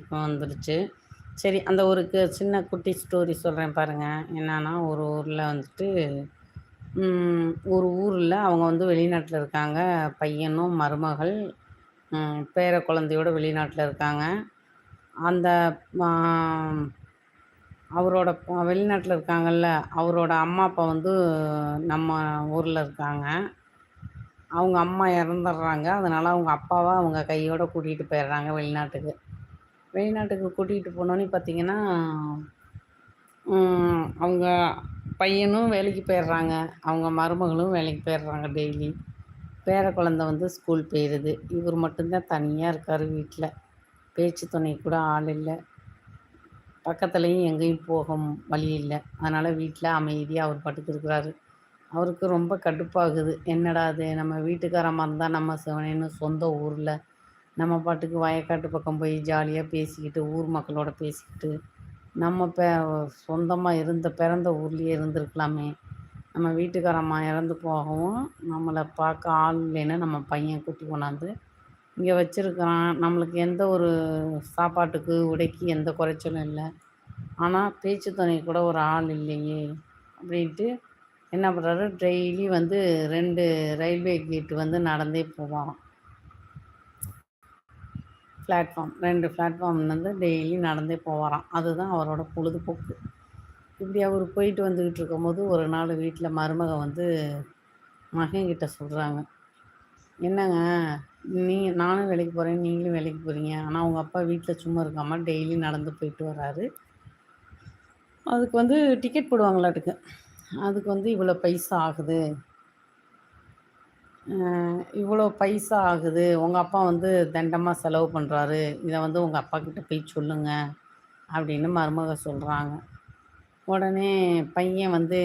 ஞாபகத்துக்கும் வந்துருச்சு. சரி, அந்த ஒரு சின்ன குட்டி ஸ்டோரி சொல்கிறேன் பாருங்கள். என்னன்னா, ஒரு ஊரில் வந்துட்டு ஒரு ஊரில் அவங்க வந்து வெளிநாட்டில் இருக்காங்க. பையனும் மருமகள் பேர குழந்தையோட வெளிநாட்டில் இருக்காங்க. அந்த ஆ அவரோட வெளிநாட்டில் இருக்காங்கல்ல, அவரோட அம்மா, அப்பா வந்து நம்ம ஊரில் இருக்காங்க. அவங்க அம்மா இறந்துடுறாங்க. அதனால அவங்க அப்பாவ அவங்க கையோட கூட்டிகிட்டு போயிடுறாங்க வெளிநாட்டுக்கு. வெளிநாட்டுக்கு கூட்டிகிட்டு போனோனே பார்த்தீங்கன்னா, அவங்க பையனும் வேலைக்கு போயிடுறாங்க. அவங்க மருமகளும் வேலைக்கு போயிடுறாங்க டெய்லி. பேர குழந்த வந்து ஸ்கூல் போயிருது. இவர் மட்டும்தான் தனியா இருக்காரு வீட்ல. பேச்சு துணைக்கு கூட ஆள் இல்ல. பக்கத்துலயும் எங்கேயும் போக வழி இல்ல. அதனால வீட்ல அமைதியா அவர் பாட்டுக்கு இருக்கிறாரு. அவருக்கு ரொம்ப கடுப்பாகுது. என்னடா இது, நம்ம வீட்டுக்காரம்மா இருந்தா நம்ம சிவனேன்னு சொந்த ஊர்ல நம்ம பாட்டுக்கு வயக்காட்டு பக்கம் போய் ஜாலியா பேசிக்கிட்டு, ஊர் மக்களோட பேசிக்கிட்டு, நம்ம சொந்தமா பிறந்த ஊர்லயே இருந்திருக்கலாமே. நம்ம வீட்டுக்காரம்மா இறந்து போகவும், நம்மள பார்க்க ஆள் இல்லைன்னு நம்ம பையன் கூட்டி கொண்டாந்து இங்க வச்சிருக்கிறான். நம்மளுக்கு எந்த ஒரு சாப்பாட்டுக்கு, உடைக்கு எந்த குறைச்சலும் இல்ல. ஆனா, பேச்சு துணைக்கு கூட ஒரு ஆள் இல்லையே! அப்படின்ட்டு என்ன பண்ணுறாரு, டெய்லி வந்து 2 ரயில்வே கேட் வந்து நடந்தே போவாராம். 2 பிளாட்ஃபார்ம்லேருந்து டெய்லி நடந்தே போவாராம். அதுதான் அவரோட பொழுதுபோக்கு. இப்படி அவர் போயிட்டு வந்துக்கிட்டு இருக்கும்போது, ஒரு நாள் வீட்ல மருமக வந்து மகன்கிட்ட சொல்றாங்க. "என்னங்க, நானும் வேலைக்கு போறேன், நீங்களும் வேலைக்கு போறீங்க. ஆனா உங்க அப்பா வீட்ல சும்மா இருக்காம டெய்லி நடந்து போயிட்டு வராரு. அதுக்கு வந்து டிக்கெட் போடுவாங்களாட்டுக்கு. அதுக்கு வந்து இவ்வளோ பைசா ஆகுது. இவ்வளோ பைசா ஆகுது. உங்க அப்பா வந்து தண்டமா செலவு பண்றாரு. இத வந்து உங்க அப்பாகிட்ட போய் சொல்லுங்க." அப்படின்னு மருமக சொல்றாங்க. உடனே பையன் வந்து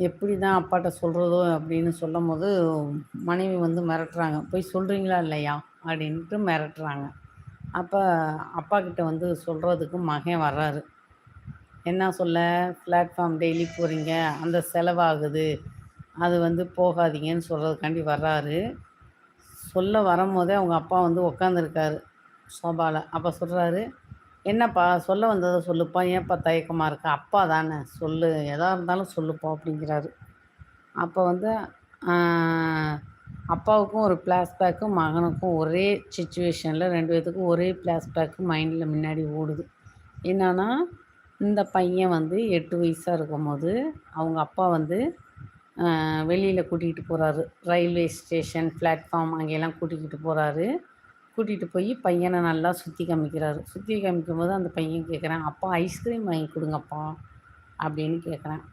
எப்படி தான் அப்பாட்ட சொல்றதோ அப்படின்னு சொல்லும்போது, மனைவி வந்து மிரட்டுறாங்க. "போய் சொல்றீங்களா இல்லையா?" அப்படின்ட்டு மிரட்டுறாங்க. அப்ப அப்பாகிட்ட வந்து சொல்றதுக்கு மகன் வர்றாரு. என்ன சொல்ல, பிளாட்ஃபார்ம் டெய்லி போறீங்க, அந்த செலவாகுது. அது வந்து போகாதீங்கன்னு சொல்றதுக்காண்டி வர்றாரு. சொல்ல வரும்போதே அவங்க அப்பா வந்து உட்காந்துருக்காரு சோபால. அப்ப சொல்றாரு, "என்னப்பா சொல்ல வந்தத சொல்லுப்பா. ஏன்ப்பா தயக்கமா இருக்க? அப்பா தானே சொல்லு. எதா இருந்தாலும் சொல்லுப்பா" அப்படிங்கிறாரு. அப்ப வந்து ஆ அப்பாவுக்கும் ஒரு ஃப்ளாஷ்பேக்கு, மகனுக்கும் ஒரே சிச்சுவேஷன்ல 2 பேத்துக்கும் ஒரே ஃப்ளாஷ்பேக்கு மைண்ட்ல முன்னாடி ஓடுது. என்னன்னா, இந்த பையன் வந்து 8 வயசா இருக்கும்போது, அவங்க அப்பா வந்து வெளியில கூட்டிகிட்டு போறாரு. ரயில்வே ஸ்டேஷன், பிளாட்ஃபார்ம் அங்கேலாம் கூட்டிக்கிட்டு போறாரு. கூட்டிட்டு போய் பையன நல்லா சுத்தி காமிக்கிறாரு. சுத்தி காமிக்கும்போது அந்த பையன் கேட்குறான், "அப்பா ஐஸ்கிரீம் வாங்கி குடுங்கப்பா" அப்படின்னு கேட்குறான்.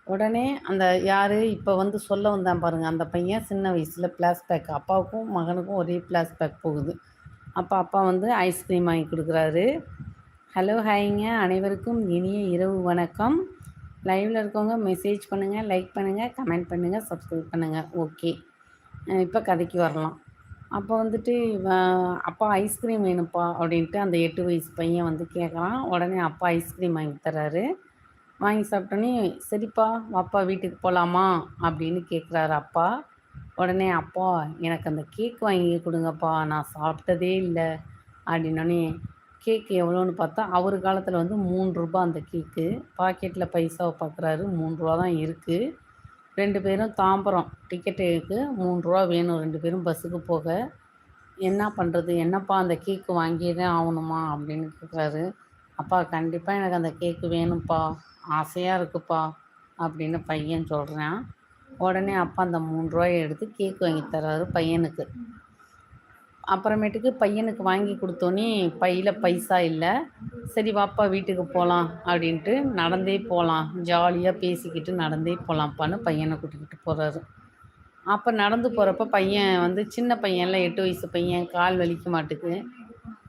உடனே அந்த யாரு இப்ப வந்து சொல்ல வந்தான் பாருங்க, அந்த பையன் சின்ன வயசுல ஃப்ளாஷ்பேக் அப்பாவுக்கும் மகனுக்கும் ஒரே ஃப்ளாஷ்பேக் போகுது. அப்ப அப்பா வந்து ஐஸ்கிரீம் வாங்கி குடுக்குறாரு. ஹலோ, ஹாய்ங்க. அனைவருக்கும் இனிய இரவு வணக்கம். லைவ்ல இருக்கவங்க மெசேஜ் பண்ணுங்க, லைக் பண்ணுங்க, கமெண்ட் பண்ணுங்க, சப்ஸ்கிரைப் பண்ணுங்க. ஓகே. இப்ப கதைக்கு வரலாம். அப்போ வந்துட்டு "அப்பா ஐஸ்கிரீம் வேணும்ப்பா" அப்படின்ட்டு அந்த 8 வயசு பையன் வந்து கேட்குறான். உடனே அப்பா ஐஸ்கிரீம் வாங்கி தர்றாரு. வாங்கி சாப்பிட்டோனே, "சரிப்பா வாப்பா வீட்டுக்கு போலாமா?" அப்படின்னு கேட்குறாரு அப்பா. உடனே, "அப்பா எனக்கு அந்த கேக் வாங்கி குடுங்கப்பா. நான் சாப்பிட்டதே இல்ல." அப்படின்னோனே, கேக் எவ்வளோன்னு பார்த்தா, அவரு காலத்தில வந்து ரூ. 3 அந்த கேக்கு. பாக்கெட்ல பைசாவ பார்க்குறாரு. ரூ. 3 தான் இருக்கு. 2 பேரும் தாம்பரம் டிக்கெட்டுக்கு ரூ. 3 வேணும் 2 பேரும் பஸ்ஸுக்கு போக. "என்ன பண்றது? என்னப்பா அந்த கேக்கு வாங்கியே தான் ஆவணுமா?" அப்படின்னு கேட்குறாரு. "அப்பா கண்டிப்பா எனக்கு அந்த கேக்கு வேணும்ப்பா. ஆசையா இருக்குப்பா" அப்படின்னு பையன் சொல்றான். உடனே அப்பா அந்த ரூ. 3 எடுத்து கேக் வாங்கி தர்றாரு பையனுக்கு. அப்புறமேட்டுக்கு பையனுக்கு வாங்கி குடுத்தோனே, பையில பைசா இல்ல. "சரி வாப்பா வீட்டுக்கு போலாம்" அப்படின்ட்டு நடந்தே போலாம். ஜாலியா பேசிக்கிட்டு நடந்தே போலாம்ப்பான்னு பையன கூட்டிக்கிட்டு போறாரு. அப்ப நடந்து போறப்ப பையன் வந்து சின்ன பையன்ல 8 வயசு பையன் கால் வலிக்க மாட்டுக்கு.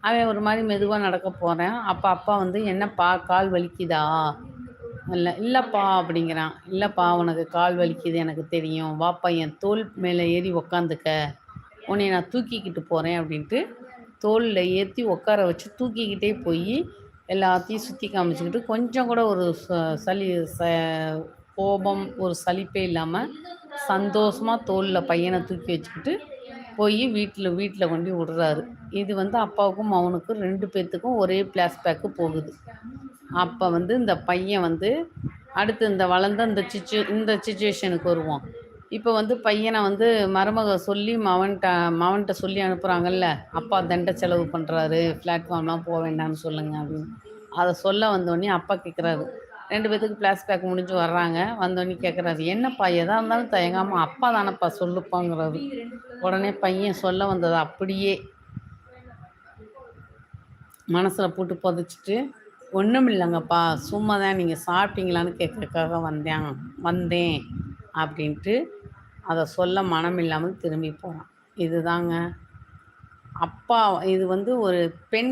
அவன் ஒரு மாரி மெதுவா நடக்க போறான். அப்ப அப்பா வந்து, "என்னப்பா கால் வலிக்குதா?" "இல்லப்பா" அப்படிங்கிறான். "இல்லப்பா உனக்கு கால் வலிக்குது எனக்கு தெரியும். வாப்பா என் தோள் மேல ஏறி உக்காந்துக்க. உன்னைய நான் தூக்கிக்கிட்டு போறேன்" அப்படின்ட்டு தோள்ல ஏத்தி உட்கார வச்சு தூக்கிக்கிட்டே போயி எல்லாத்தையும் சுத்தி காமிச்சுக்கிட்டு கொஞ்சம் கூட ஒரு சலி ச கோபம், ஒரு சலிப்பே இல்லாம சந்தோஷமா தோள்ல பையன தூக்கி வச்சுக்கிட்டு போய் வீட்ல கொண்டு விடுறாரு. இது வந்து அப்பாவுக்கும் மகனுக்கும் 2 பேத்துக்கும் ஒரே ஃப்ளாஷ்பேக்கு போகுது. அப்ப வந்து இந்த பையன் வந்து அடுத்து இந்த வளர்ந்த இந்த சிச்சுவேஷனுக்கு வருவோம். இப்ப வந்து பையன வந்து மருமக சொல்லி மவன்ட்ட சொல்லி அனுப்புறாங்கல்ல, "அப்பா தண்ட செலவு பண்றாரு. பிளாட்ஃபார்ம்லாம் போ வேண்டாம்னு சொல்லுங்க" அப்படின்னு. அத சொல்ல வந்தோனே அப்பா கேட்குறாரு. 2 பேத்துக்கு ஃப்ளாஷ்பேக் முடிஞ்சு வர்றாங்க. வந்தோனே கேட்குறாரு, "என்னப்பா எதா இருந்தாலும் தயங்காம அப்பா தானப்பா சொல்லுப்பாங்கிறாரு." உடனே பையன் சொல்ல வந்தத அப்படியே மனசுல போட்டு புதைச்சிட்டு, "ஒண்ணுமில்லங்கப்பா, சும்மா தான் நீங்க சாப்பிட்டீங்களான்னு கேட்கறதுக்காக வந்தேன்" அப்படின்ட்டு அத சொல்ல மனமில்லாமல் திரும்பி போறான். இதுதாங்க அப்பா இது வந்து ஒரு பெண்